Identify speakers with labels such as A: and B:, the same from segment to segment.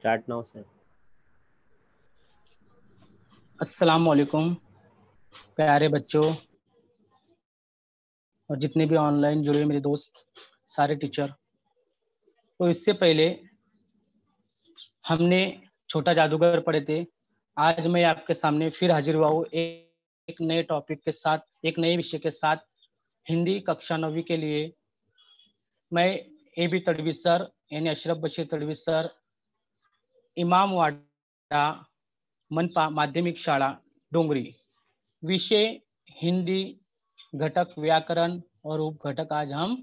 A: Start now sir.
B: अस्सलाम वालेकुम प्यारे बच्चों और जितने भी ऑनलाइन जुड़े मेरे दोस्त सारे टीचर। तो इससे पहले हमने छोटा जादूगर पढ़े थे। आज मैं आपके सामने फिर हाजिर हुआ हूँ एक नए टॉपिक के साथ, एक नए विषय के साथ। हिंदी कक्षा 9वीं के लिए मैं AB तड़वी सर यानी अशरफ बशीर तड़वी सर, इमाम वाडा मनपा माध्यमिक शाळा डोंगरी, विषय हिंदी, घटक व्याकरण और उपघटक। आज हम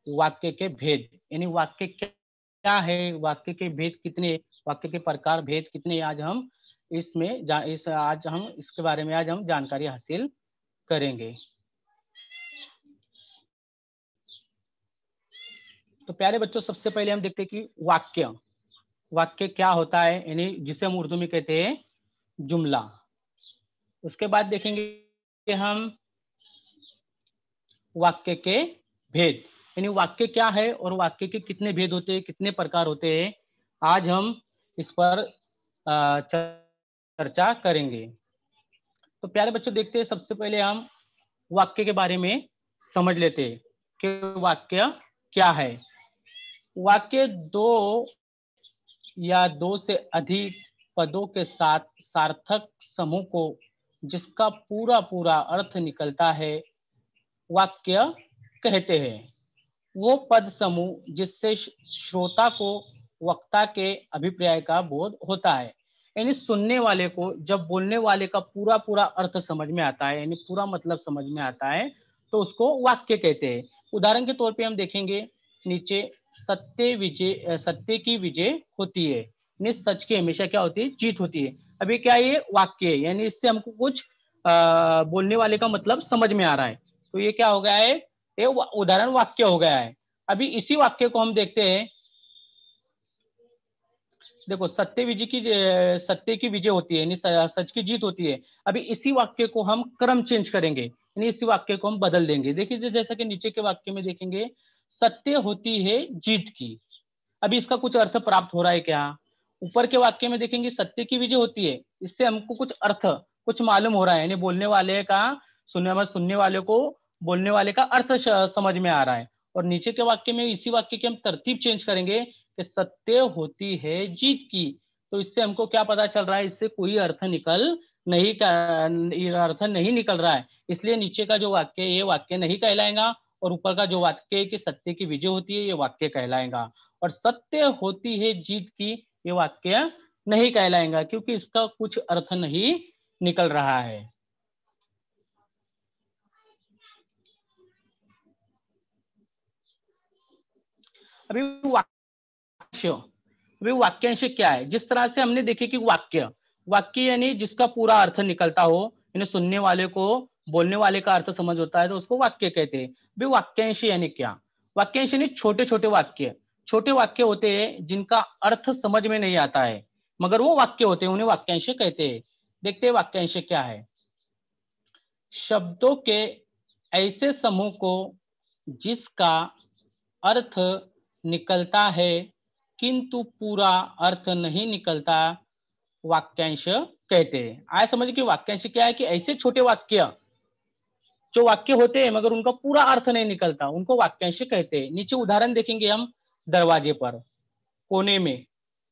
B: वाक्य के भेद यानी वाक्य क्या है, वाक्य के भेद कितने, वाक्य के प्रकार भेद कितने, आज हम आज हम इसके बारे में आज हम जानकारी हासिल करेंगे। तो प्यारे बच्चों, सबसे पहले हम देखते हैं कि वाक्य क्या होता है, यानी जिसे हम उर्दू में कहते हैं जुमला। उसके बाद देखेंगे कि हम वाक्य के भेद यानी वाक्य क्या है और वाक्य के कितने भेद होते हैं, कितने प्रकार होते हैं। आज हम इस पर चर्चा करेंगे। तो प्यारे बच्चों, देखते हैं सबसे पहले हम वाक्य के बारे में समझ लेते हैं कि वाक्य क्या है। वाक्य दो या दो से अधिक पदों के साथ सार्थक समूह को जिसका पूरा पूरा अर्थ निकलता है वाक्य कहते हैं। वो पद समूह जिससे श्रोता को वक्ता के अभिप्राय का बोध होता है, यानी सुनने वाले को जब बोलने वाले का पूरा पूरा अर्थ समझ में आता है, यानी पूरा मतलब समझ में आता है, तो उसको वाक्य कहते हैं। उदाहरण के तौर पे हम देखेंगे नीचे, सत्य की विजय होती है, यानी सच की हमेशा क्या होती है, जीत होती है। अभी क्या ये वाक्य है, यानी इससे हमको कुछ बोलने वाले का मतलब समझ में आ रहा है, तो ये क्या हो गया है, ये उदाहरण वाक्य हो गया है। अभी इसी वाक्य को हम देखते हैं, देखो सत्य की विजय होती है यानी सच की जीत होती है। अभी इसी वाक्य को हम क्रम चेंज करेंगे, यानी इसी वाक्य को हम बदल देंगे। देखिए जैसा कि नीचे के वाक्य में देखेंगे, सत्य होती है जीत की। अभी इसका कुछ अर्थ प्राप्त हो रहा है क्या? ऊपर के वाक्य में देखेंगे सत्य की विजय होती है, इससे हमको कुछ अर्थ कुछ मालूम हो रहा है, यानी बोलने वाले का सुनने वाले को बोलने वाले का अर्थ समझ में आ रहा है। और नीचे के वाक्य में इसी वाक्य की हम तरतीब चेंज करेंगे कि सत्य होती है जीत की, तो इससे हमको क्या पता चल रहा है, इससे कोई अर्थ नहीं निकल रहा है, इसलिए नीचे का जो वाक्य ये वाक्य नहीं कहलाएगा, और ऊपर का जो वाक्य है कि सत्य की विजय होती है ये वाक्य कहलाएगा। और सत्य होती है जीत की ये वाक्य नहीं कहलाएगा, क्योंकि इसका कुछ अर्थ नहीं निकल रहा है। अभी वाक्यांश क्या है, जिस तरह से हमने देखे कि वाक्य यानी जिसका पूरा अर्थ निकलता हो, यानी सुनने वाले को बोलने वाले का अर्थ समझ होता है, तो उसको वाक्य कहते हैं। भाई वाक्यांश यानी क्या? वाक्यांश यानी छोटे वाक्य होते हैं जिनका अर्थ समझ में नहीं आता है, मगर वो वाक्य होते हैं, उन्हें वाक्यांश कहते हैं। देखते हैं वाक्यांश क्या है। शब्दों के ऐसे समूह को जिसका अर्थ निकलता है किंतु पूरा अर्थ नहीं निकलता, वाक्यांश कहते हैं। आए समझ कि वाक्यांश क्या है, कि ऐसे छोटे वाक्य जो वाक्य होते हैं मगर उनका पूरा अर्थ नहीं निकलता, उनको वाक्यांश कहते हैं। नीचे उदाहरण देखेंगे हम, दरवाजे पर, कोने में,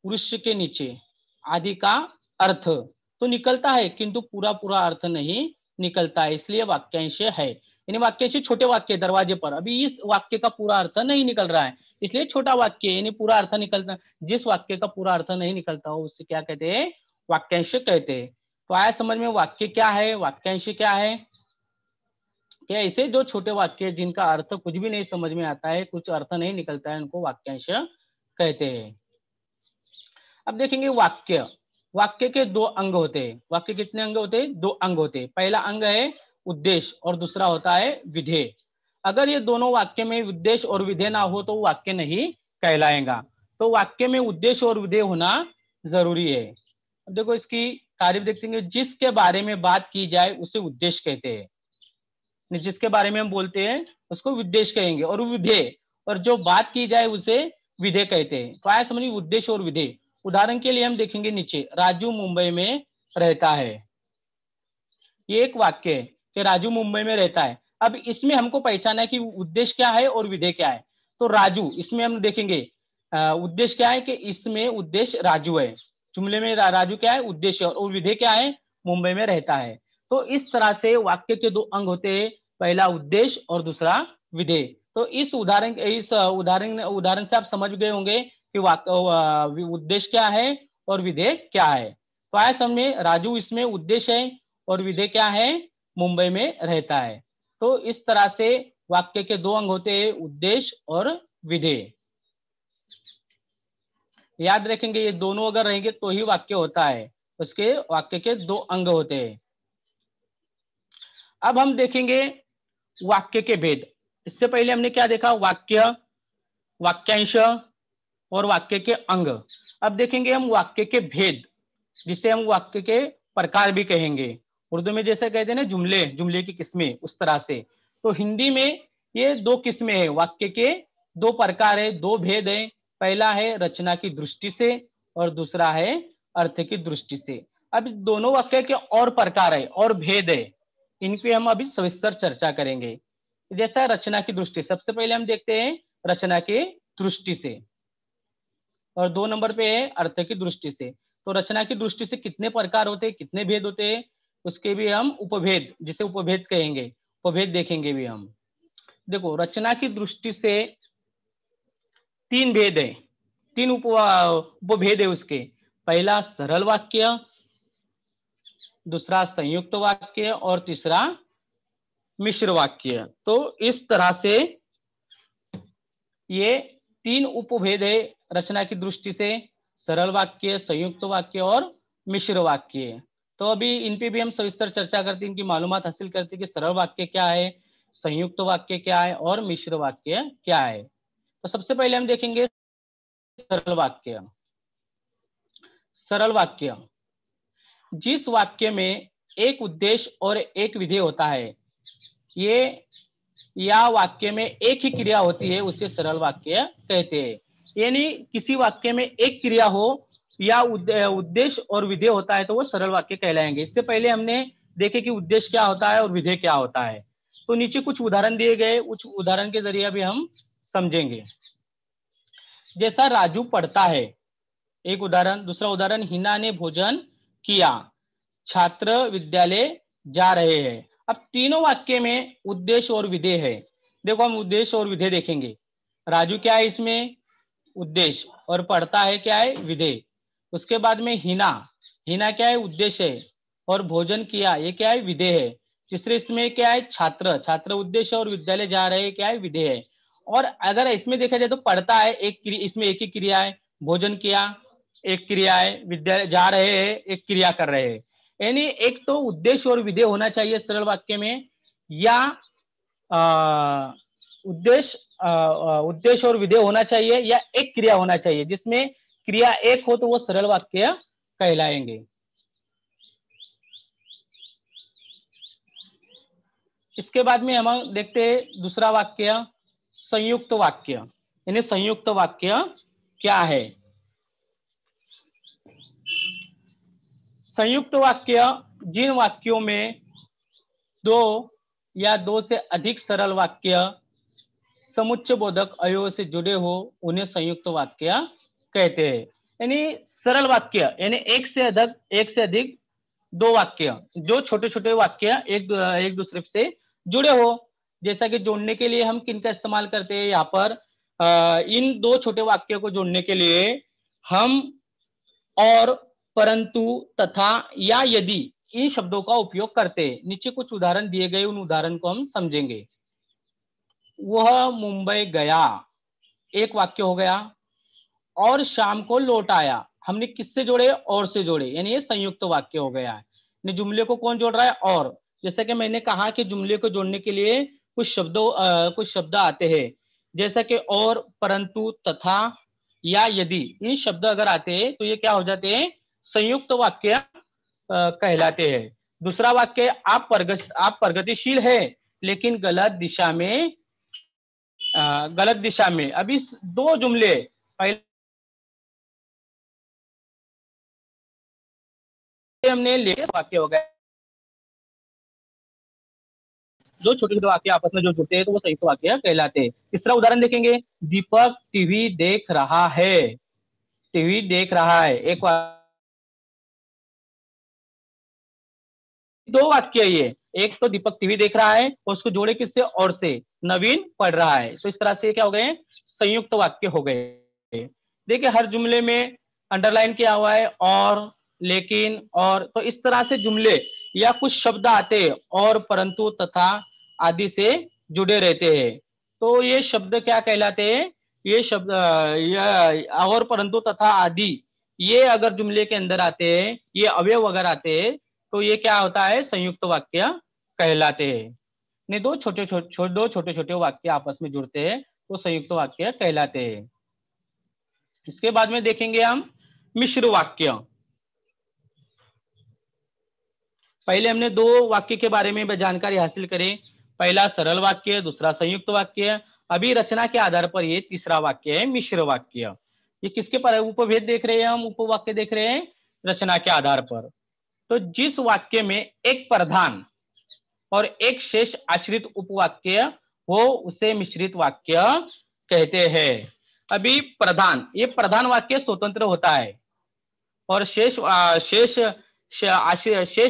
B: पुरुष के नीचे आदि का अर्थ तो निकलता है किंतु पूरा पूरा अर्थ नहीं निकलता है, इसलिए वाक्यांश है। यानी वाक्यांश छोटे वाक्य, दरवाजे पर, अभी इस वाक्य का पूरा अर्थ नहीं निकल रहा है, इसलिए छोटा वाक्य यानी पूरा अर्थ निकलता, जिस वाक्य का पूरा अर्थ नहीं निकलता हो उससे क्या कहते हैं, वाक्यांश कहते हैं। तो आया समझ में वाक्य क्या है, वाक्यांश क्या है। क्या ऐसे जो छोटे वाक्य जिनका अर्थ कुछ भी नहीं समझ में आता है, कुछ अर्थ नहीं निकलता है, उनको वाक्यांश कहते हैं। अब देखेंगे वाक्य के दो अंग होते हैं। वाक्य कितने अंग होते हैं? दो अंग होते हैं। पहला अंग है उद्देश्य और दूसरा होता है विधेय। अगर ये दोनों वाक्य में उद्देश्य और विधेय ना हो तो वाक्य नहीं कहलाएगा। तो वाक्य में उद्देश्य और विधेय होना जरूरी है। अब देखो इसकी तारीफ देखते हैं, जिसके बारे में बात की जाए उसे उद्देश्य कहते हैं, जिसके बारे में हम बोलते हैं उसको उद्देश्य कहेंगे, और विधेय, और जो बात की जाए उसे विधेय कहते हैं। तो आया समझिए उद्देश्य और विधेय उदाहरण के लिए हम देखेंगे नीचे, राजू मुंबई में रहता है। ये एक वाक्य है कि राजू मुंबई में रहता है। अब इसमें हमको पहचाना है कि उद्देश्य क्या है और विधेय क्या है। तो राजू, इसमें हम देखेंगे उद्देश्य क्या है कि इसमें उद्देश्य राजू है। जुमले में राजू क्या है, उद्देश्य, और विधेय क्या है, मुंबई में रहता है। तो इस तरह से वाक्य के दो अंग होते हैं, पहला उद्देश्य और दूसरा विधेय। तो इस उदाहरण से आप समझ गए होंगे कि उद्देश्य क्या है और विधेय क्या है। तो आया समझ में, राजू इसमें उद्देश्य है और विधेय क्या है, मुंबई में रहता है। तो इस तरह से वाक्य के दो अंग होते हैं, उद्देश्य और विधेय। याद रखेंगे, ये दोनों अगर रहेंगे तो ही वाक्य होता है, उसके वाक्य के दो अंग होते हैं। अब हम देखेंगे वाक्य के भेद। इससे पहले हमने क्या देखा, वाक्य, वाक्यांश और वाक्य के अंग। अब देखेंगे हम वाक्य के भेद, जिसे हम वाक्य के प्रकार भी कहेंगे। उर्दू में जैसे कहते हैं ना जुमले, जुमले की किस्में, उस तरह से। तो हिंदी में ये दो किस्में हैं, वाक्य के दो प्रकार है, दो भेद है। पहला है रचना की दृष्टि से और दूसरा है अर्थ की दृष्टि से। अब दोनों वाक्य के और प्रकार है और भेद है, इन पे हम अभी सविस्तर चर्चा करेंगे। जैसा रचना की दृष्टि, सबसे पहले हम देखते हैं रचना की दृष्टि से, और 2 नंबर पे है अर्थ की दृष्टि से। तो रचना की दृष्टि से कितने प्रकार होते हैं, कितने भेद होते हैं, उसके भी हम उपभेद, जिसे उपभेद कहेंगे, उपभेद देखेंगे भी हम। देखो, रचना की दृष्टि से 3 भेद है, 3 उपभेद है उसके। पहला सरल वाक्य, दूसरा संयुक्त वाक्य और तीसरा मिश्र वाक्य। तो इस तरह से ये 3 उपभेद है रचना की दृष्टि से, सरल वाक्य, संयुक्त वाक्य और मिश्र वाक्य। तो अभी इन पे भी हम सविस्तर चर्चा करते हैं, इनकी मालूमात हासिल करते हैं कि सरल वाक्य क्या है, संयुक्त वाक्य क्या है और मिश्र वाक्य क्या है। तो सबसे पहले हम देखेंगे सरल वाक्य। सरल वाक्य, जिस वाक्य में एक उद्देश्य और एक विधेय होता है, ये या वाक्य में एक ही क्रिया होती है, उसे सरल वाक्य कहते हैं। यानी किसी वाक्य में एक क्रिया हो या उद्देश्य और विधेय होता है तो वो सरल वाक्य कहलाएंगे। इससे पहले हमने देखे कि उद्देश्य क्या होता है और विधेय क्या होता है। तो नीचे कुछ उदाहरण दिए गए, उस उदाहरण के जरिए भी हम समझेंगे। जैसा राजू पढ़ता है, एक उदाहरण। दूसरा उदाहरण, हिना ने भोजन किया, छात्र विद्यालय जा रहे हैं। अब तीनों वाक्य में उद्देश्य और विधेय है। देखो, हम उद्देश्य और विधेय देखेंगे। राजू क्या है इसमें, उद्देश्य, और पढ़ता है क्या है, विधेय। उसके बाद में हिना, हिना क्या है, उद्देश्य है, और भोजन किया, ये क्या है, विधेय है। तीसरे इसमें क्या है, छात्र, छात्र उद्देश्य और विद्यालय जा रहे हैं, क्या है, विधेय है। और अगर इसमें देखा जाए तो पढ़ता है इसमें एक ही क्रिया है, भोजन किया एक क्रिया है, विद्यालय जा रहे हैं एक क्रिया कर रहे हैं। यानी एक तो उद्देश्य और विधेय होना चाहिए सरल वाक्य में, या उद्देश्य और विधेय होना चाहिए, या एक क्रिया होना चाहिए। जिसमें क्रिया एक हो तो वो सरल वाक्य कहलाएंगे। इसके बाद में हम देखते हैं दूसरा वाक्य, संयुक्त वाक्य। यानी संयुक्त वाक्य क्या है। संयुक्त वाक्य जिन वाक्यों में दो या दो से अधिक सरल वाक्य समुच्चय बोधक अवयव से जुड़े हो, उन्हें संयुक्त वाक्य कहते हैं। यानी सरल वाक्य यानी एक से अधिक दो वाक्य, जो छोटे छोटे वाक्य एक दूसरे से जुड़े हो। जैसा कि जोड़ने के लिए हम किन का इस्तेमाल करते हैं यहाँ पर, इन दो छोटे वाक्यों को जोड़ने के लिए हम और, परंतु, तथा या यदि, इन शब्दों का उपयोग करते हैं। नीचे कुछ उदाहरण दिए गए, उन उदाहरण को हम समझेंगे। वह मुंबई गया, एक वाक्य हो गया। और शाम को लौट आया, हमने किससे जोड़े, और से जोड़े, यानी ये संयुक्त वाक्य हो गया है। जुमले को कौन जोड़ रहा है, और। जैसा कि मैंने कहा कि जुमले को जोड़ने के लिए कुछ शब्द आते हैं, जैसा कि और, परंतु, तथा, या यदि, इन शब्द अगर आते हैं तो ये क्या हो जाते हैं, संयुक्त वाक्य कहलाते हैं। दूसरा वाक्य, आप प्रगतिशील है लेकिन गलत दिशा में। अब इस दो जुमले, पहले हमने लेटेस्ट वाक्य हो गए, जो छोटे छोटे वाक्य आपस में जो जुड़ते हैं तो वो संयुक्त वाक्य कहलाते हैं। तीसरा उदाहरण देखेंगे, दीपक टीवी देख रहा है। टीवी देख रहा है, एक दो वाक्य ये, एक तो दीपक टीवी देख रहा है और उसको जोड़े किससे, और से, नवीन पढ़ रहा है। तो इस तरह से क्या हो गए, संयुक्त वाक्य हो गए। देखिए हर जुमले में अंडरलाइन किया हुआ है और, लेकिन, और, तो इस तरह से जुमले या कुछ शब्द आते हैं और, परंतु, तथा आदि से जुड़े रहते हैं। तो ये शब्द क्या कहलाते हैं, ये शब्द और, परंतु, तथा आदि, ये अगर जुमले के अंदर आते हैं, ये अवयव अगर आते हैं, तो ये क्या होता है, संयुक्त वाक्य कहलाते हैं। ने दो छोटे छोटे वाक्य आपस में जुड़ते हैं तो संयुक्त वाक्य कहलाते हैं। इसके बाद में देखेंगे हम मिश्र वाक्य। पहले हमने दो वाक्य के बारे में जानकारी हासिल करें, पहला सरल वाक्य, दूसरा संयुक्त वाक्य। अभी रचना के आधार पर ये तीसरा वाक्य है मिश्र वाक्य। ये किसके पर उपभेद देख रहे हैं हम, उपवाक्य देख रहे हैं रचना के आधार पर। तो जिस वाक्य में एक प्रधान और एक शेष आश्रित उपवाक्य हो उसे मिश्रित वाक्य कहते हैं। अभी प्रधान, ये प्रधान वाक्य स्वतंत्र होता है और शेष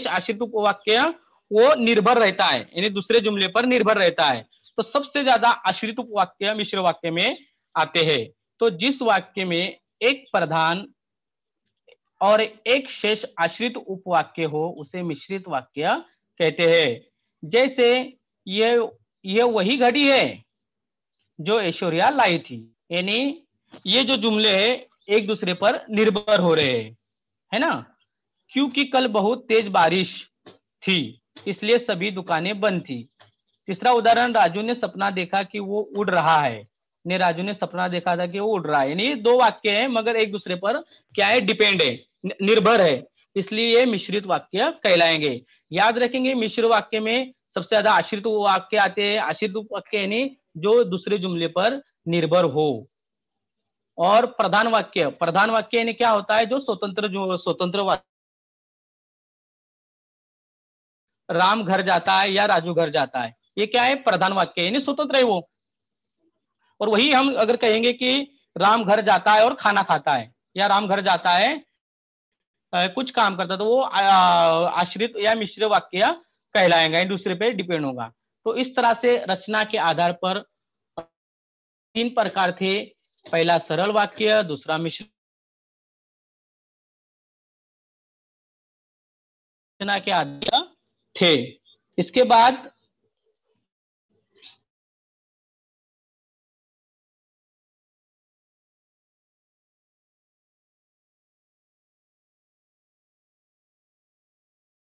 B: आश्रित उपवाक्य वो निर्भर रहता है, यानी दूसरे जुमले पर निर्भर रहता है। तो सबसे ज्यादा आश्रित उपवाक्य मिश्र वाक्य में आते हैं। तो जिस वाक्य में एक प्रधान और एक शेष आश्रित उपवाक्य हो उसे मिश्रित वाक्य कहते हैं। जैसे ये वही घड़ी है जो ऐश्वर्या लाई थी, यानी ये जो जुमले हैं एक दूसरे पर निर्भर हो रहे हैं, है ना। क्योंकि कल बहुत तेज बारिश थी इसलिए सभी दुकानें बंद थी। तीसरा उदाहरण, राजू ने सपना देखा कि वो उड़ रहा है। ने राजू ने सपना देखा था कि वो उड़ रहा है, यानी दो वाक्य हैं मगर एक दूसरे पर क्या है, डिपेंड है, निर्भर है, इसलिए ये मिश्रित वाक्य कहलाएंगे। याद रखेंगे मिश्र वाक्य में सबसे ज्यादा आश्रित वाक्य आते हैं। आश्रित वाक्य यानी जो दूसरे जुमले पर निर्भर हो। और प्रधान वाक्य यानी क्या होता है, जो स्वतंत्र वाक्य, राम घर जाता है या राजू घर जाता है, ये क्या है, प्रधान वाक्य यानी स्वतंत्र है वो। और वही हम अगर कहेंगे कि राम घर जाता है और खाना खाता है, या राम घर जाता है कुछ काम करता है, तो वो आश्रित या मिश्र वाक्य कहलाएगा, दूसरे पे डिपेंड होगा। तो इस तरह से रचना के आधार पर तीन प्रकार थे, पहला सरल वाक्य, दूसरा मिश्र रचना के आधार थे। इसके बाद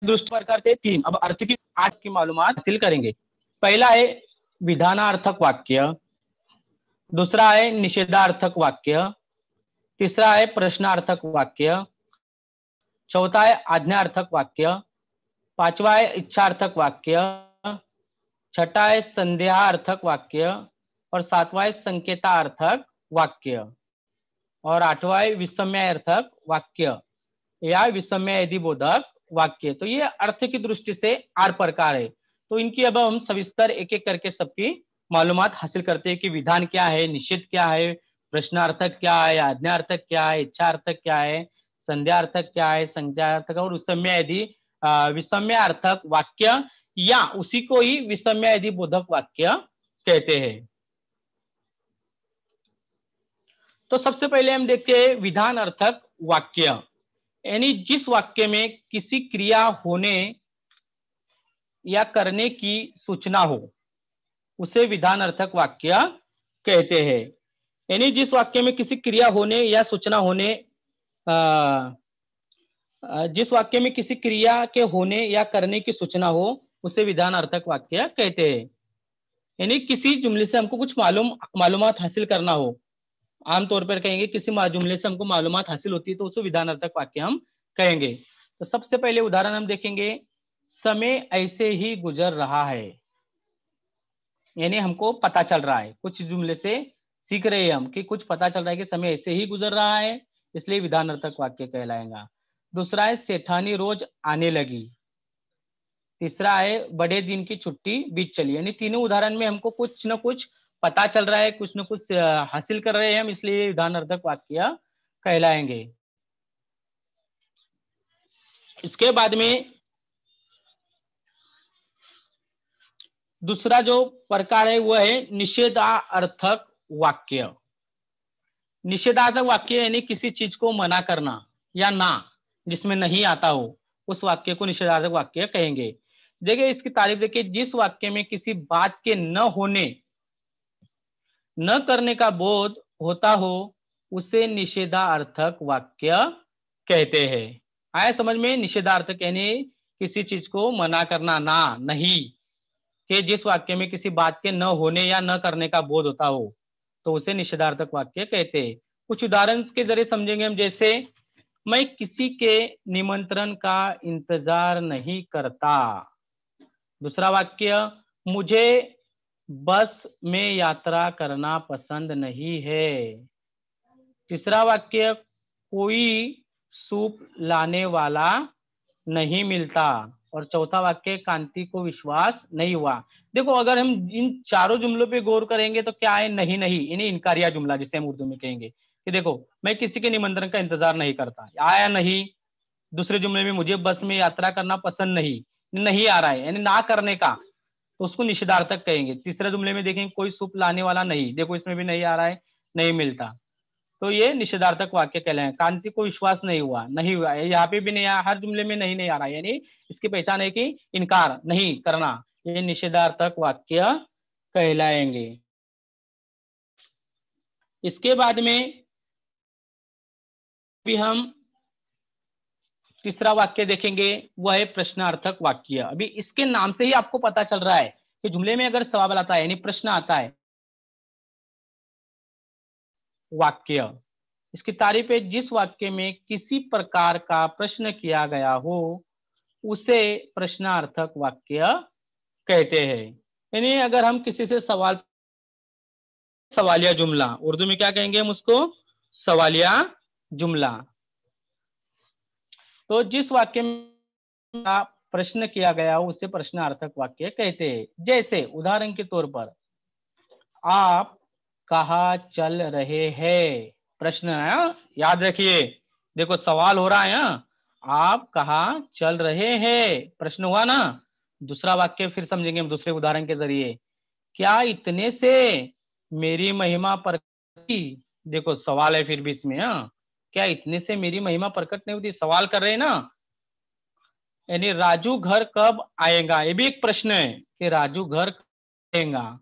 B: दृष्टि प्रकार थे तीन। अब अर्थ की 8 की मालूमात हासिल करेंगे। पहला है विधानार्थक वाक्य, दूसरा है निषेधार्थक वाक्य, तीसरा है प्रश्नार्थक वाक्य, चौथा है आज्ञार्थक वाक्य, पांचवा है इच्छार्थक वाक्य, छठा है संदेहार्थक वाक्य और सातवां है संकेतार्थक वाक्य और आठवां है विषमयार्थक वाक्य या विषमयादिबोधक वाक्य। तो ये अर्थ की दृष्टि से 8 प्रकार है। तो इनकी अब हम सविस्तर एक एक करके सबकी मालूमात हासिल करते हैं कि विधान क्या है, निषेध क्या है, प्रश्नार्थक क्या है, आज्ञार्थक क्या है, इच्छार्थक क्या है, संध्यार्थक क्या है, संज्ञार्थक और विषम्यार्थक वाक्य या उसी को ही विषम्यादिबोधक वाक्य कहते हैं। तो सबसे पहले हम देखते हैं विधान अर्थक वाक्य, यानी जिस वाक्य में किसी क्रिया होने या करने की सूचना हो उसे विधान अर्थक वाक्य कहते हैं। यानी जिस वाक्य में किसी क्रिया होने या सूचना होने जिस वाक्य में किसी क्रिया के होने या करने की सूचना हो उसे विधान अर्थक वाक्य कहते हैं। यानी किसी जुमले से हमको कुछ मालूमात हासिल करना हो, आमतौर पर कहेंगे किसी जुमले से हमको मालूमात हासिल होती है तो उसे विधानार्थक वाक्य हम कहेंगे। तो सबसे पहले उदाहरण हम देखेंगे, समय ऐसे ही गुजर रहा है, यानी हमको पता चल रहा है, कुछ जुमले से सीख रहे हैं हम कि कुछ पता चल रहा है कि समय ऐसे ही गुजर रहा है, इसलिए विधानार्थक वाक्य कहलाएगा। दूसरा है सेठानी रोज आने लगी। तीसरा है बड़े दिन की छुट्टी बीत चली। यानी तीनों उदाहरण में हमको कुछ न कुछ पता चल रहा है, कुछ न कुछ हासिल कर रहे हैं हम, इसलिए विधानार्थक वाक्य कहलाएंगे। इसके बाद में दूसरा जो प्रकार है वह है निषेधार्थक वाक्य। निषेधार्थक वाक्य यानी किसी चीज को मना करना या ना, जिसमें नहीं आता हो, उस वाक्य को निषेधार्थक वाक्य कहेंगे। देखिए इसकी तारीफ देखिए, जिस वाक्य में किसी बात के न होने, न करने का बोध होता हो, उसे निषेधार्थक वाक्य कहते हैं। आया समझ में? निषेधार्थक यानी किसी चीज को मना करना, ना, नहीं, कि जिस वाक्य में किसी बात के न होने या न करने का बोध होता हो, तो उसे निषेधार्थक वाक्य कहते हैं। कुछ उदाहरण के जरिए समझेंगे हम, जैसे मैं किसी के निमंत्रण का इंतजार नहीं करता। दूसरा वाक्य, मुझे बस में यात्रा करना पसंद नहीं है। तीसरा वाक्य, कोई सूप लाने वाला नहीं मिलता। और चौथा वाक्य, कांति को विश्वास नहीं हुआ। देखो अगर हम इन चारों जुमलों पे गौर करेंगे तो क्या है, नहीं नहीं, इन्हें इनकारिया जुमला जिसे हम उर्दू में कहेंगे कि देखो मैं किसी के निमंत्रण का इंतजार नहीं करता, आया नहीं। दूसरे जुमले में मुझे बस में यात्रा करना पसंद नहीं, नहीं आ रहा है, यानी ना करने का, तो उसको निषेधार्थक कहेंगे। तीसरे जुमले में देखेंगे कोई सूप लाने वाला नहीं, देखो इसमें भी नहीं आ रहा है, नहीं मिलता, तो ये निषेधार्थक वाक्य कहलाएंगे। कांति को विश्वास नहीं हुआ, नहीं हुआ, यहाँ पे भी नहीं आया, हर जुमले में नहीं नहीं आ रहा है, यानी इसकी पहचान है कि इनकार नहीं करना, ये निषेधार्थक वाक्य कहलाएंगे। इसके बाद में भी हम तीसरा वाक्य देखेंगे, वह है प्रश्नार्थक वाक्य। अभी इसके नाम से ही आपको पता चल रहा है कि जुमले में अगर सवाल आता है यानी प्रश्न आता है, वाक्य। इसकी तारीफ है, जिस वाक्य में किसी प्रकार का प्रश्न किया गया हो उसे प्रश्नार्थक वाक्य कहते हैं। यानी अगर हम किसी से सवालिया जुमला, उर्दू में क्या कहेंगे हम उसको, सवालिया जुमला। तो जिस वाक्य में प्रश्न किया गया हो उसे प्रश्नार्थक वाक्य कहते हैं। जैसे उदाहरण के तौर पर, आप कहाँ चल रहे हैं, प्रश्न है, याद रखिए, देखो सवाल हो रहा है, आप कहाँ चल रहे हैं, प्रश्न हुआ ना। दूसरा वाक्य फिर समझेंगे हम दूसरे उदाहरण के जरिए, क्या इतने से मेरी महिमा प्रकट, देखो सवाल है फिर भी इसमें, क्या इतने से मेरी महिमा प्रकट नहीं होती, सवाल कर रहे हैं ना। यानी राजू घर कब आएगा, ये भी एक प्रश्न है कि राजू घर कब आएगा।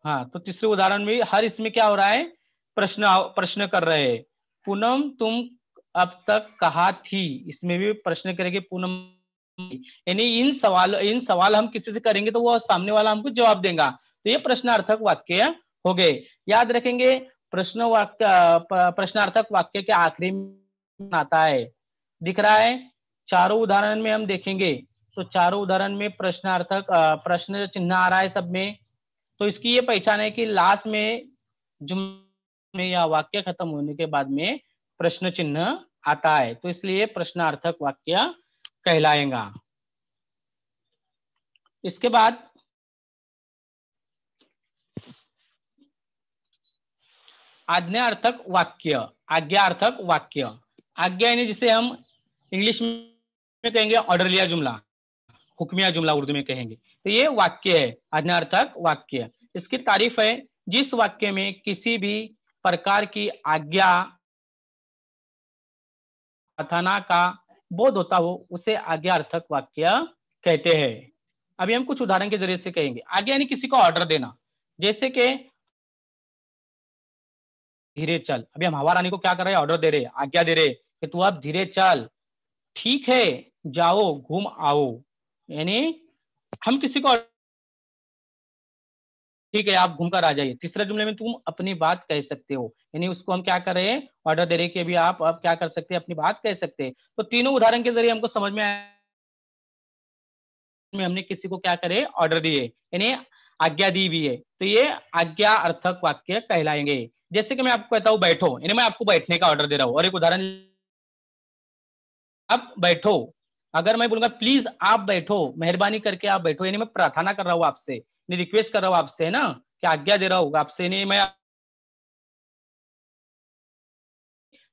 B: हाँ, तो तीसरे उदाहरण में हर इसमें क्या हो रहा है, प्रश्न कर रहे हैं। पूनम तुम अब तक कहाँ थी, इसमें भी प्रश्न करेंगे पूनम। यानी इन सवाल हम किसी से करेंगे तो वो सामने वाला हमको जवाब देगा, तो ये प्रश्नार्थक वाक्य हो गए। याद रखेंगे, प्रश्नार्थक वाक्य के आखिरी में आता है, दिख रहा है। चारों उदाहरण में हम देखेंगे तो चारों उदाहरण में प्रश्नार्थक प्रश्न चिन्ह आ रहा है सब में, तो इसकी ये पहचान है कि लास्ट में जुमले या वाक्य खत्म होने के बाद में प्रश्न चिन्ह आता है, तो इसलिए प्रश्नार्थक वाक्य कहलाएगा। इसके बाद आज्ञार्थक वाक्य, आज्ञार्थक वाक्य। आज्ञा यानी जिसे हम इंग्लिश में कहेंगे ऑर्डरलिया जुमला, हुक्मिया जुमला उर्दू में कहेंगे, तो ये वाक्य है आज्ञार्थक वाक्य। इसकी तारीफ है, जिस वाक्य में किसी भी प्रकार की आज्ञा प्रार्थना का बोध होता हो उसे आज्ञार्थक वाक्य कहते हैं। अभी हम कुछ उदाहरण के जरिए से कहेंगे। आज्ञा यानी किसी को ऑर्डर देना, जैसे कि धीरे चल, अभी हम हवा रानी को क्या कर रहे हैं, ऑर्डर दे रहे, आज्ञा दे रहे कि तू अब धीरे चल, ठीक है जाओ घूम आओ। यानी हम किसी को, ठीक है आप घूमकर आ जाइए। तीसरे जुमले में तुम अपनी बात कह सकते हो, यानी उसको हम क्या कर रहे हैं, ऑर्डर दे रहे हैं कि अभी आप अब क्या कर सकते हैं, अपनी बात कह सकते हैं। तो तीनों उदाहरण के जरिए हमको समझ में आया, हमने किसी को क्या करे, ऑर्डर दिए, यानी आज्ञा दी भी है, तो ये आज्ञा अर्थक वाक्य कहलाएंगे। जैसे कि मैं आपको कहता हूं बैठो, यानी मैं आपको बैठने का ऑर्डर दे रहा हूं। और एक उदाहरण आप बैठो, अगर मैं बोलूंगा प्लीज आप बैठो, मेहरबानी करके आप बैठो, यानी मैं प्रार्थना कर रहा हूँ आपसे, रिक्वेस्ट कर रहा हूँ आपसे, है ना, कि आज्ञा दे रहा हूँ आपसे, नहीं मैं,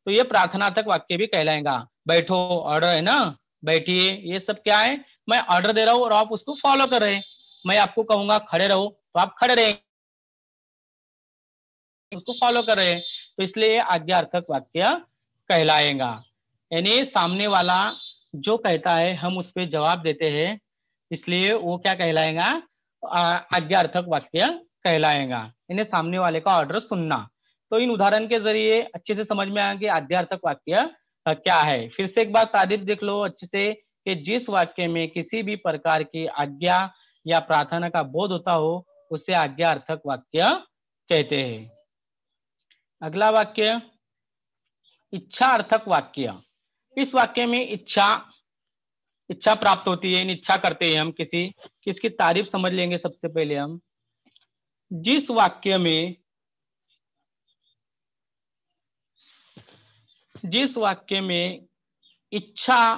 B: तो ये प्रार्थनात्मक वाक्य भी कहलाएगा। बैठो ऑर्डर है ना, बैठिए, ये सब क्या है, मैं ऑर्डर दे रहा हूँ और आप उसको फॉलो कर रहे हैं। मैं आपको कहूंगा खड़े रहो तो आप खड़े रहेंगे, उसको फॉलो कर रहे हैं, तो इसलिए आज्ञार्थक वाक्य कहलाएगा। यानी सामने वाला जो कहता है हम उस पर जवाब देते हैं, इसलिए वो क्या कहलाएगा, आज्ञार्थक वाक्य कहलाएगा। इन्हें सामने वाले का ऑर्डर सुनना। तो इन उदाहरण के जरिए अच्छे से समझ में आया कि आज्ञार्थक वाक्य क्या है। फिर से एक बार तारीफ देख लो अच्छे से, कि जिस वाक्य में किसी भी प्रकार की आज्ञा या प्रार्थना का बोध होता हो उसे आज्ञार्थक वाक्य कहते हैं। अगला वाक्य इच्छा अर्थक वाक्य। इस वाक्य में इच्छा प्राप्त होती है, इच्छा करते हैं हम किसकी तारीफ समझ लेंगे। सबसे पहले हम जिस वाक्य में इच्छा,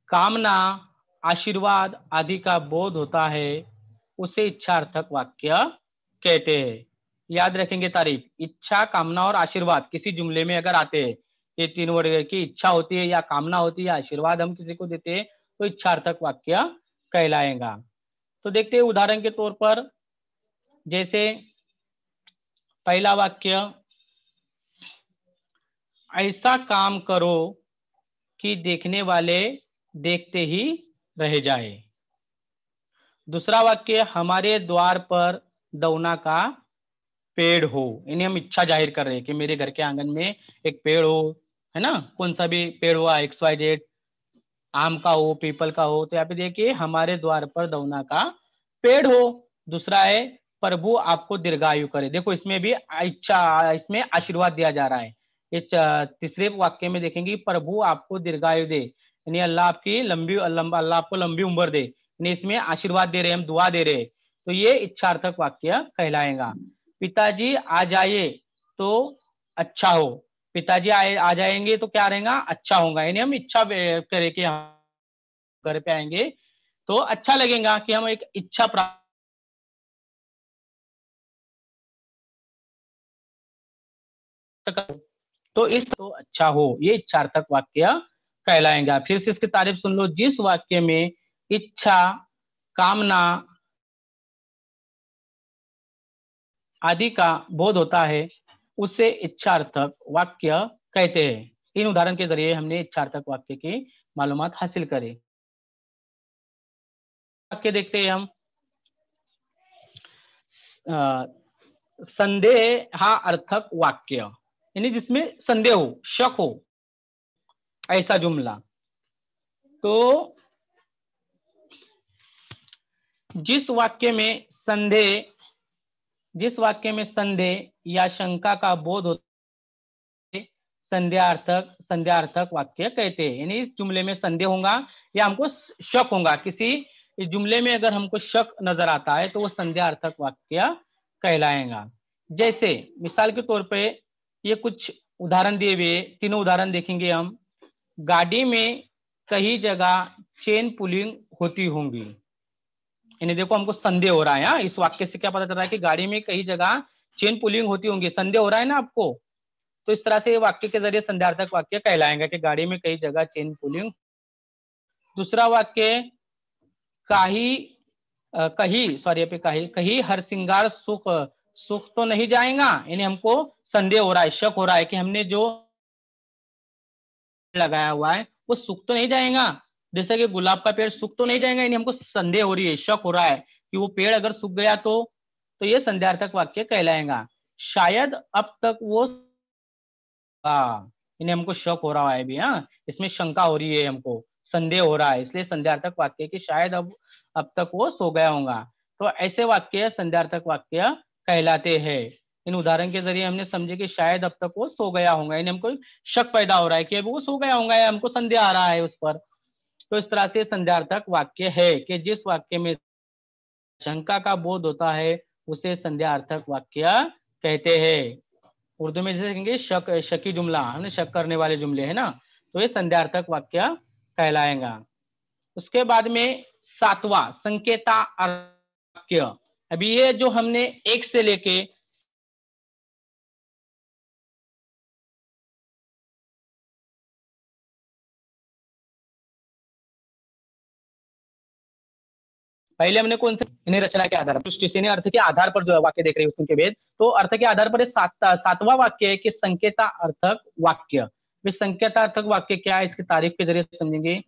B: कामना, आशीर्वाद आदि का बोध होता है उसे इच्छार्थक वाक्य कहते हैं। याद रखेंगे तारीफ, इच्छा, कामना और आशीर्वाद किसी जुमले में अगर आते हैं, ये तीन वर्ड की इच्छा होती है या कामना होती है या आशीर्वाद हम किसी को देते हैं, तो इच्छार्थक वाक्य कहलाएगा। तो देखते हैं उदाहरण के तौर पर, जैसे पहला वाक्य, ऐसा काम करो कि देखने वाले देखते ही रह जाए। दूसरा वाक्य, हमारे द्वार पर दौना का पेड़ हो, इन्हें हम इच्छा जाहिर कर रहे हैं कि मेरे घर के आंगन में एक पेड़ हो, है ना, कौन सा भी पेड़ हुआ, XYZ, आम का हो, पीपल का हो, तो यहाँ पे देखिए हमारे द्वार पर दौना का पेड़ हो। दूसरा है प्रभु आपको दीर्घायु करे, देखो इसमें भी इच्छा, इसमें आशीर्वाद दिया जा रहा है। ये तीसरे वाक्य में देखेंगे प्रभु आपको दीर्घायु दे, यानी अल्लाह आपकी अल्लाह आपको लंबी उम्र दे, यानी इसमें आशीर्वाद दे रहे, हम दुआ दे रहे, तो ये इच्छार्थक वाक्य कहलाएगा। पिताजी आ जाइए तो अच्छा हो, पिताजी आ जाएंगे तो क्या रहेगा, अच्छा होगा, यानी हम इच्छा करें कि हम घर पे आएंगे तो अच्छा लगेगा, कि हम एक इच्छा प्राप्त, तो इस तो अच्छा हो, ये इच्छार्थक वाक्य कहलाएगा। फिर से इसकी तारीफ सुन लो, जिस वाक्य में इच्छा, कामना आदि का बोध होता है उसे इच्छार्थक वाक्य कहते हैं। इन उदाहरण के जरिए हमने इच्छार्थक वाक्य की मालूमात हासिल करी। वाक्य देखते हैं हम, संदेह हा अर्थक वाक्य, यानी जिसमें संदेह हो, शक हो, ऐसा जुमला। तो जिस वाक्य में संदेह या शंका का बोध होता है संदेहार्थक वाक्य कहते हैं। यानी इस जुमले में संदेह होगा या हमको शक होगा, किसी इस जुमले में अगर हमको शक नजर आता है तो वो संदेहार्थक वाक्य कहलाएगा। जैसे मिसाल के तौर पे ये कुछ उदाहरण दिए हुए, तीनों उदाहरण देखेंगे हम। गाड़ी में कई जगह चेन पुलिंग होती होंगी, यानी देखो हमको संदेह हो रहा है। इस वाक्य से क्या पता चल रहा है कि गाड़ी में कई जगह चेन पुलिंग होती होंगी, संदेह हो रहा है ना आपको, तो इस तरह से वाक्य के जरिए संदेहार्थक वाक्य कहलाएगा कि गाड़ी में कई जगह चेन पुलिंग। दूसरा वाक्य, काही कहीं हर श्रृंगार सुख तो नहीं जाएगा, यानी हमको संदेह हो रहा है, शक हो रहा है कि हमने जो लगाया हुआ है वो सूख तो नहीं जाएगा, जैसे कि गुलाब का पेड़ सूख तो नहीं जाएगा, यानी हमको संदेह हो रही है, शक हो रहा है कि वो पेड़ अगर सूख गया तो ये संदेहार्थक वाक्य कहलाएगा। शायद अब तक वो, इन्हें हमको शक हो रहा है भी, इसमें शंका हो रही है, हमको संदेह हो रहा है, इसलिए संदेहार्थक वाक्य कि शायद अब तक वो सो गया होगा। तो ऐसे वाक्य संदेहार्थक वाक्य कहलाते हैं। इन उदाहरण के जरिए हमने समझे कि शायद अब तक वो सो गया होगा, यानी हमको शक पैदा हो रहा है कि अब वो सो गया होगा या हमको संदेह आ रहा है उस पर। तो इस तरह से संदेहार्थक वाक्य है कि जिस वाक्य में शंका का बोध होता है उसे संदेहार्थक वाक्य कहते हैं। उर्दू में जैसे कहेंगे शकी जुमला है ना, शक करने वाले जुमले है ना, तो ये संध्यार्थक वाक्य कहलाएगा। उसके बाद में 7वां संकेतार्थ वाक्य। अभी ये जो हमने 1 से लेके पहले हमने कौन से इन्हें रचना के आधार पर दृष्टि से अर्थ के आधार पर जो वाक्य देख रहे हैं उसके भेद, तो अर्थ के आधार पर 7वां वाक्य है कि संकेतार्थक वाक्य। संकेतार्थक वाक्य क्या है, इसकी तारीफ के जरिए समझेंगे।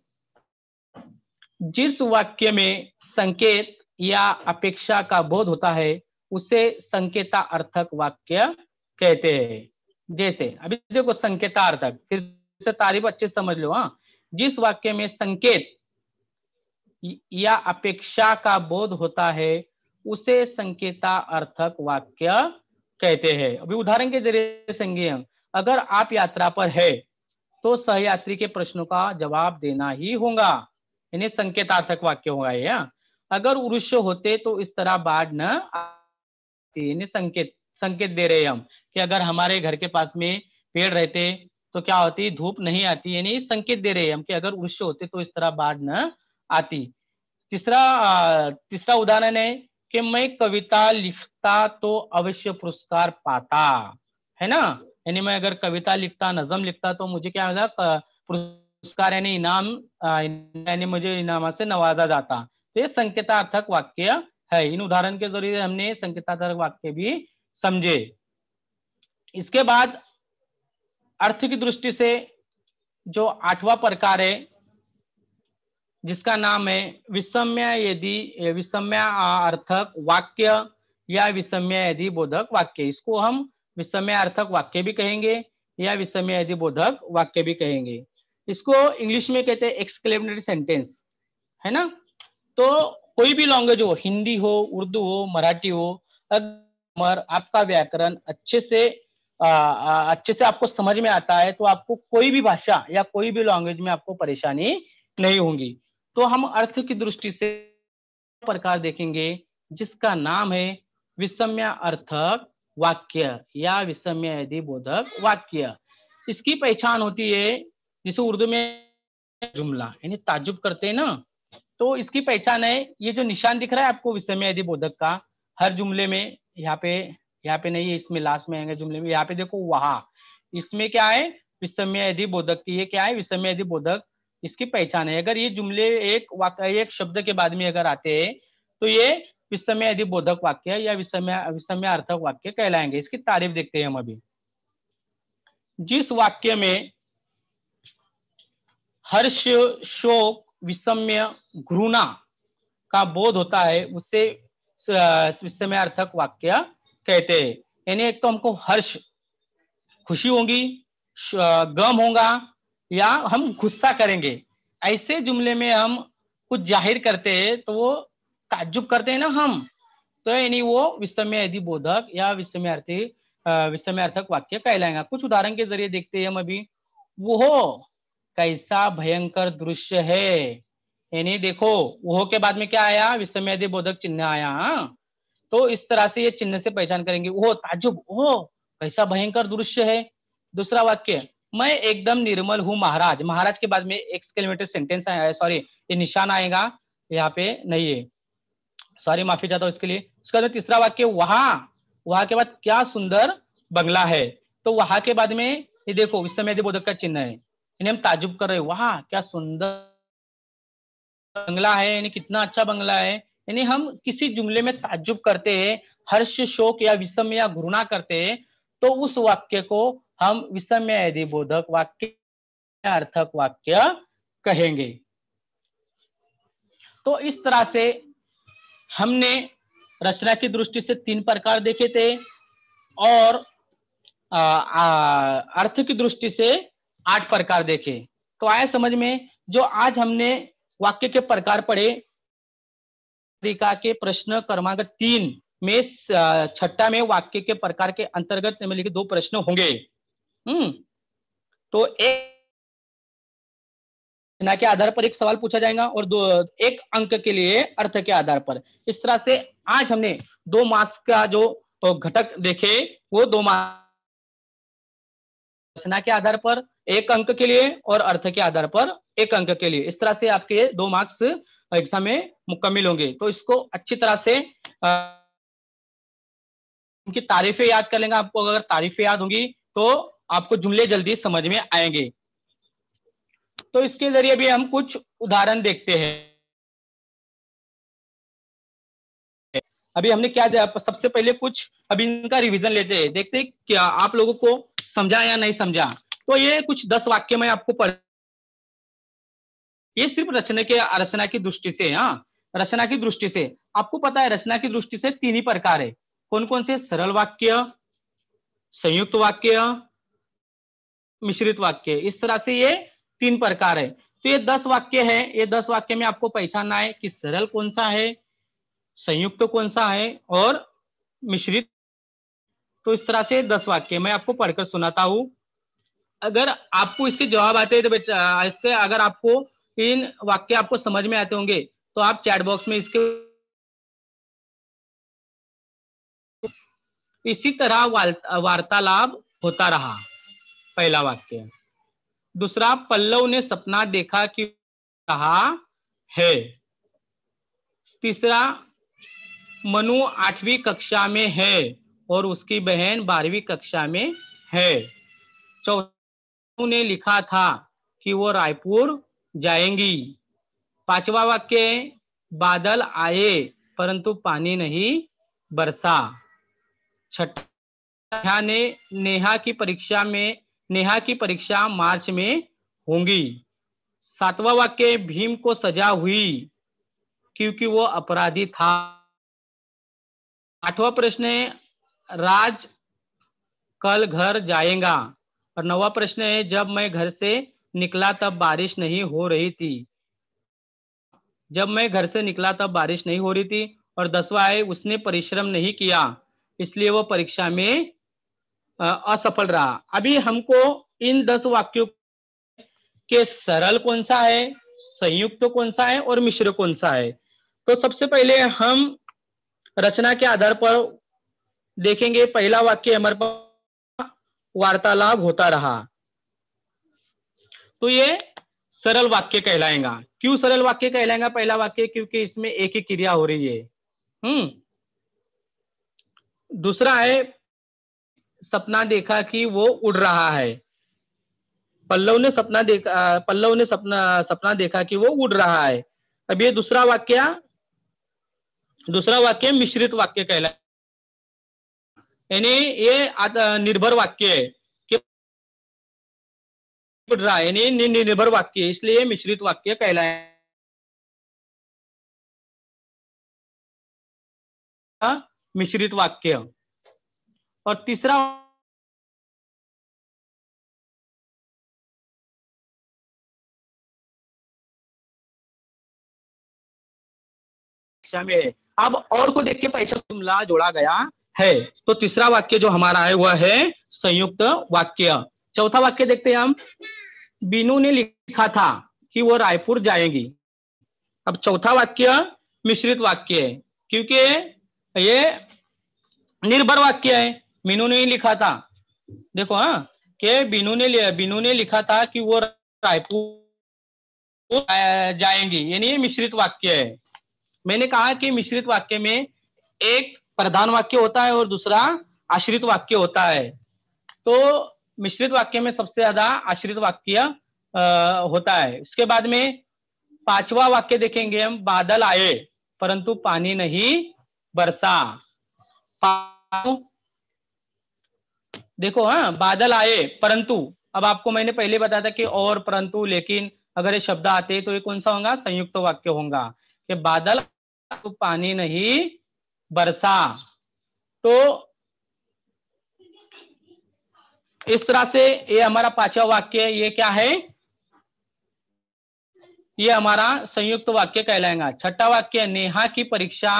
B: जिस वाक्य में संकेत या अपेक्षा का बोध होता है उसे संकेतार्थक वाक्य कहते हैं। जैसे अभी देखो संकेतार्थक, फिर से तारीफ अच्छे से समझ लो। हाँ, जिस वाक्य में संकेत या अपेक्षा का बोध होता है उसे संकेतार्थक वाक्य कहते हैं। अभी उदाहरण के जरिए समझेंगे हम। अगर आप यात्रा पर है तो सहयात्री के प्रश्नों का जवाब देना ही होगा, इन्हें संकेतार्थक वाक्य होगा ये। अगर उरुष्य होते तो इस तरह बाढ़ न आती, इन्हें संकेत संकेत दे रहे हैं हम कि अगर हमारे घर के पास में पेड़ रहते तो क्या होती, धूप नहीं आती, यानी संकेत दे रहे हैं हम कि अगर उरुष्य होते तो इस तरह बाढ़ न आती। तीसरा उदाहरण है कि मैं कविता लिखता तो अवश्य पुरस्कार पाता, है ना। यानी मैं अगर कविता लिखता, नज़म लिखता तो मुझे क्या होगा, पुरस्कार यानी इनाम, यानी मुझे इनाम से नवाजा जाता। तो ये संकेतार्थक वाक्य है। इन उदाहरण के जरिए हमने संकेतार्थक वाक्य भी समझे। इसके बाद अर्थ की दृष्टि से जो 8वां प्रकार है जिसका नाम है विषम्यार्थक वाक्य या विषम्यादि बोधक वाक्य। इसको हम विषम्यार्थक वाक्य भी कहेंगे या विषम्यादि बोधक वाक्य भी कहेंगे। इसको इंग्लिश में कहते हैं एक्सक्लेमेटरी सेंटेंस, है ना। तो कोई भी लैंग्वेज हो, हिंदी हो, उर्दू हो, मराठी हो, अगर आपका व्याकरण अच्छे से आपको समझ में आता है तो आपको कोई भी भाषा या कोई भी लैंग्वेज में आपको परेशानी नहीं होगी। तो हम अर्थ की दृष्टि से प्रकार देखेंगे जिसका नाम है विषम्यार्थक वाक्य या विषम्यादि बोधक वाक्य। इसकी पहचान होती है जिसे उर्दू में जुमला यानी ताज्जुब करते हैं ना, तो इसकी पहचान है ये जो निशान दिख रहा है आपको विषम्यादि बोधक का, हर जुमले में यहाँ पे नहीं है, इसमें लास्ट में आएंगे जुमले में, यहाँ पे देखो वहां, इसमें क्या है विषम्यादि बोधक की, ये क्या है विषम्यादि बोधक, इसकी पहचान है। अगर ये जुमले एक शब्द के बाद में अगर आते हैं तो ये विषम्यादि बोधक वाक्य या विषम्यार्थक वाक्य कहलाएंगे। इसकी तारीफ देखते हैं हम अभी। जिस वाक्य में हर्ष, शोक, विषम्य, घृणा का बोध होता है उसे विषम्यार्थक वाक्य कहते हैं। यानी एक तो हमको हर्ष, खुशी होगी, गम होगा या हम गुस्सा करेंगे, ऐसे जुमले में हम कुछ जाहिर करते हैं तो वो ताज्जुब करते हैं ना हम, तो यानी वो विषम्यादि बोधक या विषम्यार्थक वाक्य कहलाएगा। कुछ उदाहरण के जरिए देखते हैं हम अभी। वो कैसा भयंकर दृश्य है, यानी देखो वो के बाद में क्या आया, विषम्यादि बोधक चिन्ह आया। तो इस तरह से ये चिन्ह से पहचान करेंगे, वो ताज्जुब, ओ कैसा भयंकर दृश्य है। दूसरा वाक्य, मैं एकदम निर्मल हूं महाराज, महाराज के बाद में एक्सक्लेमेटरी सेंटेंस आया है, सॉरी ये निशान आएगा, यहाँ पे नहीं है, सॉरी माफी चाहता हूं इसके लिए। उसके बाद तीसरा वाक्य, वहां के बाद क्या सुंदर बंगला है, तो वहां के बाद में ये देखो विषम्यादि बोधक का चिन्ह है, यानी हम ताज्जुब कर रहे हैं, वहां क्या सुंदर बंगला है, यानी कितना अच्छा बंगला है, यानी हम किसी जुमले में ताज्जुब करते हैं, हर्ष, शोक या विषम या घृणा करते हैं, तो उस वाक्य को हम विषम्यादि बोधक वाक्य, अर्थक वाक्य कहेंगे। तो इस तरह से हमने रचना की दृष्टि से 3 प्रकार देखे थे और अर्थ की दृष्टि से 8 प्रकार देखे। तो आया समझ में। जो आज हमने वाक्य के प्रकार पढ़े, के प्रश्न क्रमांक 3 में छठा में वाक्य के प्रकार के अंतर्गत निम्नलिखित 2 प्रश्न होंगे। तो एक के आधार पर एक सवाल पूछा जाएगा और 1 अंक के लिए अर्थ के आधार पर। इस तरह से आज हमने 2 मार्क्स का जो घटक देखे, वो 2 मार्क्स रचना के आधार पर 1 अंक के लिए और अर्थ के आधार पर 1 अंक के लिए। इस तरह से आपके 2 मार्क्स एग्जाम में मुकम्मिल होंगे। तो इसको अच्छी तरह से उनकी तारीफें याद कर लेंगे। आपको अगर तारीफें याद होंगी तो आपको जुमले जल्दी समझ में आएंगे। तो इसके जरिए भी हम कुछ उदाहरण देखते हैं। अभी हमने क्या सबसे पहले कुछ अभी इनका रिवीजन लेते हैं, देखते हैं क्या आप लोगों को समझा या नहीं समझा। तो ये कुछ 10 वाक्य मैं आपको पढ़, ये सिर्फ रचना की दृष्टि से, हाँ, रचना की दृष्टि से। आपको पता है रचना की दृष्टि से 3 ही प्रकार है। कौन कौन से? सरल वाक्य, संयुक्त वाक्य, मिश्रित वाक्य। इस तरह से ये 3 प्रकार है। तो ये 10 वाक्य है। ये 10 वाक्य में आपको पहचानना है कि सरल कौन सा है, संयुक्त कौन सा है और मिश्रित। तो इस तरह से 10 वाक्य मैं आपको पढ़कर सुनाता हूं। अगर आपको इसके जवाब आते हैं तो इसके अगर आपको इन वाक्य आपको समझ में आते होंगे तो आप चैट बॉक्स में इसके इसी तरह वार्तालाप होता रहा। पहला वाक्य। दूसरा, पल्लव ने सपना देखा कि कहा है। तीसरा, मनु 8वीं कक्षा में है और उसकी बहन 12वीं कक्षा में है। चौथा ने लिखा था कि वो रायपुर जाएंगी। 5वां वाक्य, बादल आए परंतु पानी नहीं बरसा। 6ठा ने नेहा की परीक्षा मार्च में होंगी। 7वां वाक्य, भीम को सजा हुई क्योंकि वो अपराधी था। 8वां प्रश्न है, राज कल घर जाएगा। और 9वां प्रश्न है, जब मैं घर से निकला तब बारिश नहीं हो रही थी। जब मैं घर से निकला तब बारिश नहीं हो रही थी। और 10वां है, उसने परिश्रम नहीं किया इसलिए वो परीक्षा में असफल रहा। अभी हमको इन 10 वाक्यों के सरल कौन सा है, संयुक्त कौन सा है और मिश्र कौन सा है। तो सबसे पहले हम रचना के आधार पर देखेंगे। पहला वाक्य हमारे पास वार्तालाप होता रहा, तो ये सरल वाक्य कहलाएगा। क्यों सरल वाक्य कहलाएगा पहला वाक्य? क्योंकि इसमें एक ही क्रिया हो रही है। दूसरा है, सपना देखा कि वो उड़ रहा है। पल्लव ने सपना देखा कि वो उड़ रहा है। अब ये दूसरा वाक्य मिश्रित वाक्य कहलाएगा, यानी ये निर्भर वाक्य है कि उड़ रहा है, यानी निर्भर वाक्य, इसलिए मिश्रित वाक्य कहलाएगा। मिश्रित वाक्य। और तीसरा में अब और को देख के पहचान जुमला जोड़ा गया है। तो तीसरा वाक्य जो हमारा है वह है संयुक्त वाक्य। चौथा वाक्य देखते हैं हम। बीनू ने लिखा था कि वो रायपुर जाएंगी। अब चौथा वाक्य मिश्रित वाक्य है क्योंकि ये निर्भर वाक्य है। मीनू ने ही लिखा था, देखो, हाँ, कि बीनू ने लिखा था कि वो रायपुर जाएंगी, यानी ये मिश्रित वाक्य है। मैंने कहा कि मिश्रित वाक्य में एक प्रधान वाक्य होता है और दूसरा आश्रित वाक्य होता है। तो मिश्रित वाक्य में सबसे ज्यादा आश्रित वाक्य होता है। इसके बाद में 5वां वाक्य देखेंगे हम। बादल आए परंतु पानी नहीं बरसा। देखो, हाँ, बादल आए परंतु, अब आपको मैंने पहले बताया था कि और, परंतु, लेकिन अगर ये शब्द आते तो ये कौन सा होगा? संयुक्त वाक्य होगा कि बादल तो पानी नहीं बरसा। तो इस तरह से ये हमारा 5वां वाक्य, ये क्या है? ये हमारा संयुक्त वाक्य कहलाएगा। 6ठा वाक्य, नेहा की परीक्षा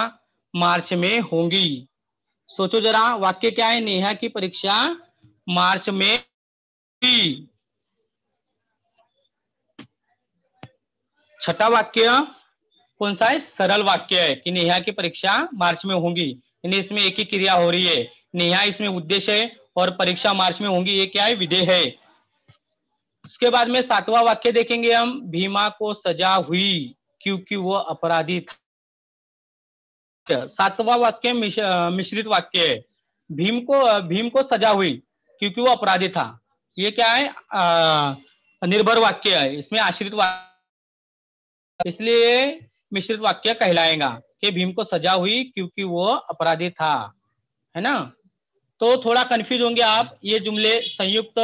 B: मार्च में होंगी। सोचो जरा, वाक्य क्या है? नेहा की परीक्षा मार्च में होगी। 6ठा वाक्य कौन सा है? सरल वाक्य है कि नेहा की परीक्षा मार्च में होंगी, यानी इसमें एक ही क्रिया हो रही है। नेहा इसमें उद्देश्य है और परीक्षा मार्च में होंगी ये क्या है? विधेय है। उसके बाद में सातवां वाक्य देखेंगे हम, भीमा को सजा हुई क्योंकि वो अपराधी था। सातवां वाक्य मिश्रित वाक्य है। भीम को सजा हुई क्योंकि वो अपराधी था। ये क्या है, निर्भर वाक्य है, इसमें आश्रित वाक्य, इसलिए मिश्रित वाक्य कहलाएगा कि भीम को सजा हुई क्योंकि वो अपराधी था, है ना। तो थोड़ा कंफ्यूज होंगे आप, ये जुमले संयुक्त,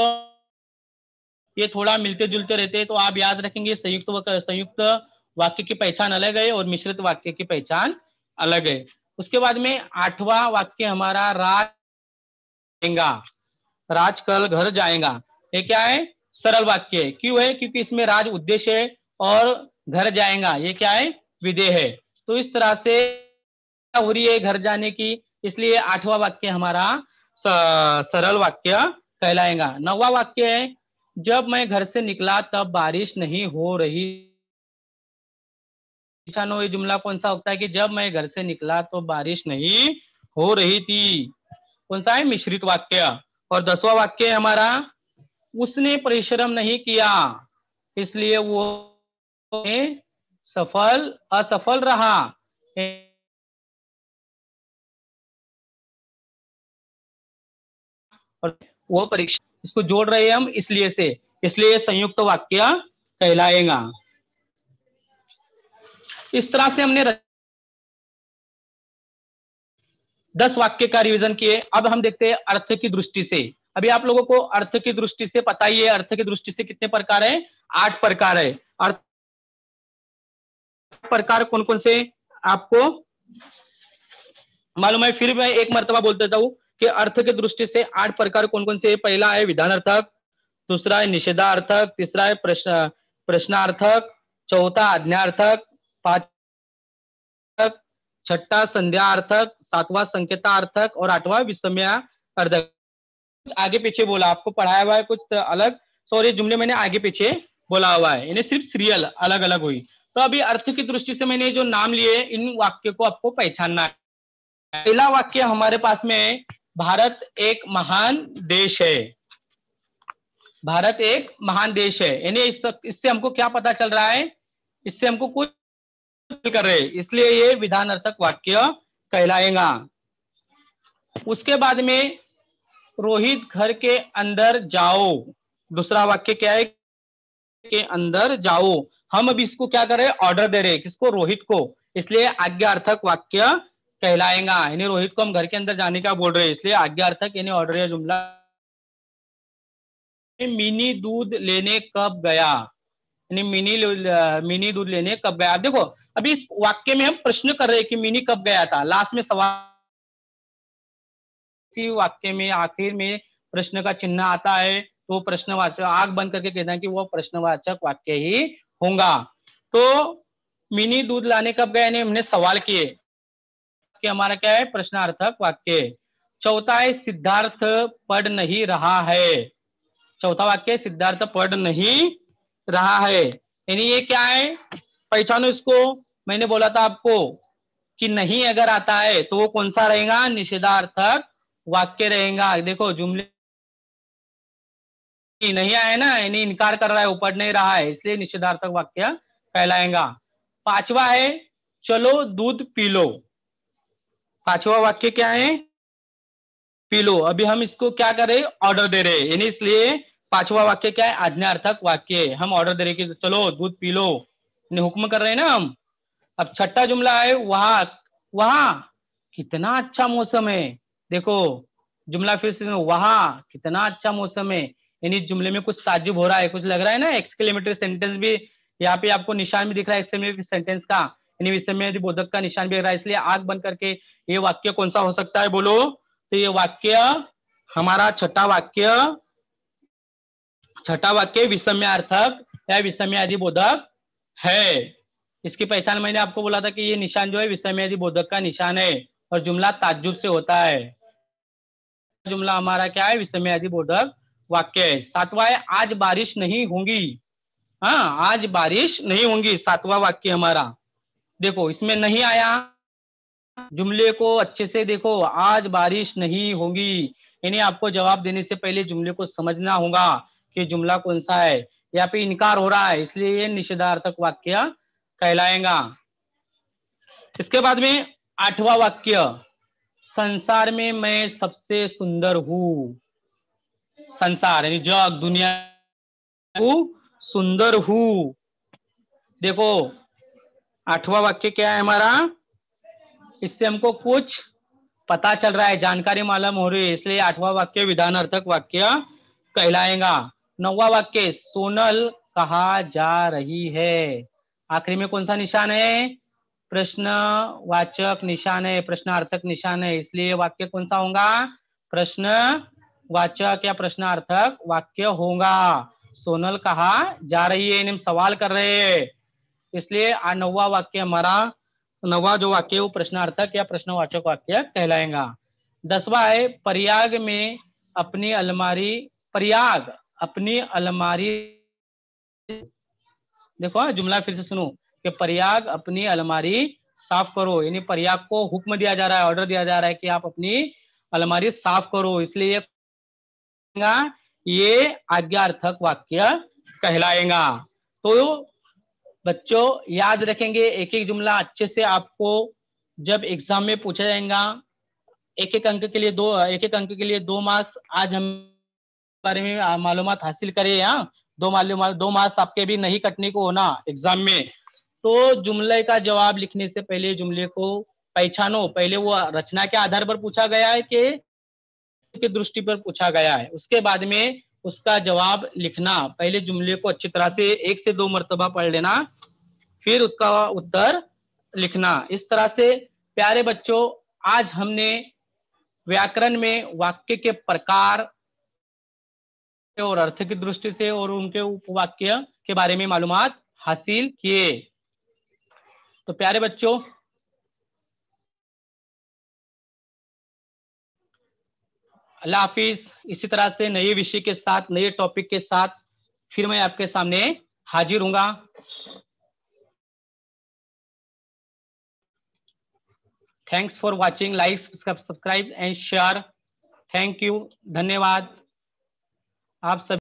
B: ये थोड़ा मिलते जुलते रहते हैं, तो आप याद रखेंगे संयुक्त वाक्य की पहचान अलग है और मिश्रित वाक्य की पहचान अलग है। उसके बाद में आठवां वाक्य हमारा, राज कल घर जाएगा। ये क्या है, सरल वाक्य है। क्यों है, क्योंकि इसमें राज उद्देश्य है और घर जाएगा ये क्या है, विधेय है। तो इस तरह से हो रही है घर जाने की, इसलिए आठवां वाक्य हमारा सरल वाक्य कहलाएगा। नौवां वाक्य है, जब मैं घर से निकला तब बारिश नहीं हो रही। ये जुमला कौन सा होता है कि जब मैं घर से निकला तो बारिश नहीं हो रही थी। कौन सा है, मिश्रित वाक्य। और 10वां वाक्य है हमारा, उसने परिश्रम नहीं किया इसलिए वो असफल रहा। और वो परीक्षा, इसको जोड़ रहे हैं हम इसलिए से, इसलिए संयुक्त वाक्य कहलाएगा। इस तरह से हमने 10 वाक्य का रिवीजन किए। अब हम देखते हैं अर्थ की दृष्टि से। अभी आप लोगों को अर्थ की दृष्टि से पता ही है, अर्थ की दृष्टि से कितने प्रकार है, 8 प्रकार है। अर्थ प्रकार कौन कौन से आपको मालूम है, फिर मैं एक मर्तबा बोल देता हूं कि अर्थ की दृष्टि से 8 प्रकार कौन कौन से। पहला है विधानार्थक, दूसरा है निषेधार्थक, तीसरा है प्रश्नार्थक, चौथा आज्ञार्थक, पांचवा छठा संध्यार्थक, सातवां संकेतार्थक और आठवां विषम्यार्थक। आगे पीछे बोला, आपको पढ़ाया हुआ है कुछ अलग, सॉरी जुमले मैंने आगे पीछे बोला हुआ है, इन्हें सिर्फ सीरियल अलग अलग हुई। तो अभी अर्थ की दृष्टि से मैंने जो नाम लिए, इन वाक्य को आपको पहचानना है। पहला वाक्य हमारे पास में, भारत एक महान देश है। भारत एक महान देश है, यानी इससे हमको क्या पता चल रहा है, इससे हमको कुछ कर रहे हैं, इसलिए ये विधानार्थक वाक्य कहलाएगा। उसके बाद में रोहित घर के अंदर जाओ, दूसरा वाक्य क्या है, के अंदर जाओ। हम अभी इसको क्या कर रहे हैं, ऑर्डर दे रहे हैं, किसको, रोहित को, इसलिए आज्ञार्थक वाक्य कहलाएगा। यानी रोहित को हम घर के अंदर जाने का बोल रहे हैं, इसलिए आज्ञार्थक यानी ऑर्डर जुमला। मिनी दूध लेने कब गया, यानी मिनी दूध लेने कब गया। देखो अभी इस वाक्य में हम प्रश्न कर रहे हैं कि मिनी कब गया था, लास्ट में सवाल, इसी वाक्य में आखिर में प्रश्न का चिन्ह आता है, तो प्रश्नवाचक, आंख बंद करके कहना है कि वो प्रश्नवाचक वाक्य ही होगा। तो मिनी दूध लाने कब गया, यानी हमने सवाल किए कि हमारा क्या है, प्रश्नार्थक वाक्य। चौथा है सिद्धार्थ पढ़ नहीं रहा है, चौथा वाक्य सिद्धार्थ पढ़ नहीं रहा है, यानी ये क्या है, पहचानो इसको। मैंने बोला था आपको कि नहीं अगर आता है तो वो कौन सा रहेगा, निषेधार्थक वाक्य रहेगा। देखो जुमले नहीं आया ना, यानी इनकार कर रहा है, वो पढ़ नहीं रहा है, इसलिए निषेधार्थक वाक्य कहलाएगा। पांचवा है चलो दूध पी लो, पांचवा वाक्य क्या है, पी लो। अभी हम इसको क्या कर रहे, ऑर्डर दे रहे, यानी इसलिए पांचवा वाक्य क्या है, आज्ञार्थक वाक्य। हम ऑर्डर दे रहे कि चलो दूध पी लो, हुक्म कर रहे हैं ना हम। अब छठा जुमला है, वहां वहां कितना अच्छा मौसम है। देखो जुमला फिर से, वहां कितना अच्छा मौसम है, यानी जुमले में कुछ ताज्जुब हो रहा है, कुछ लग रहा है ना। एक्सक्लेमेटरी सेंटेंस भी यहाँ पे आपको निशान भी दिख रहा है, एक्सक्लेमेटरी सेंटेंस का, यानी विषय बोधक का निशान भी दिख रहा है, इसलिए आंख बंद करके ये वाक्य कौन सा हो सकता है, बोलो। तो ये वाक्य हमारा छठा वाक्य विषम्यार्थक या विषम्यादि बोधक है। इसकी पहचान मैंने आपको बोला था कि ये निशान जो है विषम्यादि बोधक का निशान है और जुमला ताज्जुब से होता है। जुमला हमारा क्या है, विषम्यादि बोधक वाक्य है। सातवां है आज बारिश नहीं होगी, हाँ आज बारिश नहीं होगी, सातवां वाक्य हमारा। देखो इसमें नहीं आया, जुमले को अच्छे से देखो, आज बारिश नहीं होगी, यानी आपको जवाब देने से पहले जुमले को समझना होगा कि जुमला कौन सा है। यहाँ पे इनकार हो रहा है, इसलिए ये निषेधार्थक वाक्य कहलाएगा। इसके बाद में 8वां वाक्य, संसार में मैं सबसे सुंदर हूं। संसार यानी जग, दुनिया सुंदर हूं। देखो 8वां वाक्य क्या है हमारा, इससे हमको कुछ पता चल रहा है, जानकारी मालूम हो रही है, इसलिए 8वां वाक्य विधानार्थक वाक्य कहलाएगा। 9वां वाक्य, सोनल कहा जा रही है। आखिरी में कौन सा निशान है, प्रश्नवाचक निशान है, प्रश्नार्थक निशान है, इसलिए वाक्य कौन सा होगा, प्रश्नवाचक या प्रश्नार्थक वाक्य होगा। सोनल कहा जा रही है, सवाल कर रहे हैं, इसलिए 9वां वाक्य हमारा, 9वां जो वाक्य वो प्रश्नार्थक या प्रश्नवाचक वाक्य कहलाएगा। 10वां है, प्रयाग में अपनी अलमारी, प्रयाग अपनी अलमारी, देखो जुमला फिर से सुनो, कि प्रयाग अपनी अलमारी साफ करो, यानी प्रयाग को हुक्म दिया जा रहा है, ऑर्डर दिया जा रहा है कि आप अपनी अलमारी साफ करो, इसलिए ये आज्ञार्थक वाक्य कहलाएगा। तो बच्चों याद रखेंगे, एक एक जुमला अच्छे से आपको जब एग्जाम में पूछा जाएगा, एक एक अंक के लिए 2 मार्क्स आज हम बारे में मालूमात हासिल करें। यहाँ 2 मार्क्स आपके भी नहीं कटने को होना एग्जाम में। तो जुमले का जवाब लिखने से पहले जुमले को पहचानो, पहले वो रचना के आधार पर पूछा गया है कि दृष्टि पर पूछा गया है, उसके बाद में उसका जवाब लिखना। पहले जुमले को अच्छी तरह से 1 से 2 मर्तबा पढ़ लेना, फिर उसका उत्तर लिखना। इस तरह से प्यारे बच्चों, आज हमने व्याकरण में वाक्य के प्रकार और अर्थ की दृष्टि से और उनके उपवाक्य के बारे में मालूमात हासिल किए। तो प्यारे बच्चों, अल्लाह हाफिज। इसी तरह से नए विषय के साथ, नए टॉपिक के साथ फिर मैं आपके सामने हाजिर हूंगा। Thanks for watching, like, subscribe and share. Thank you, धन्यवाद आप सब।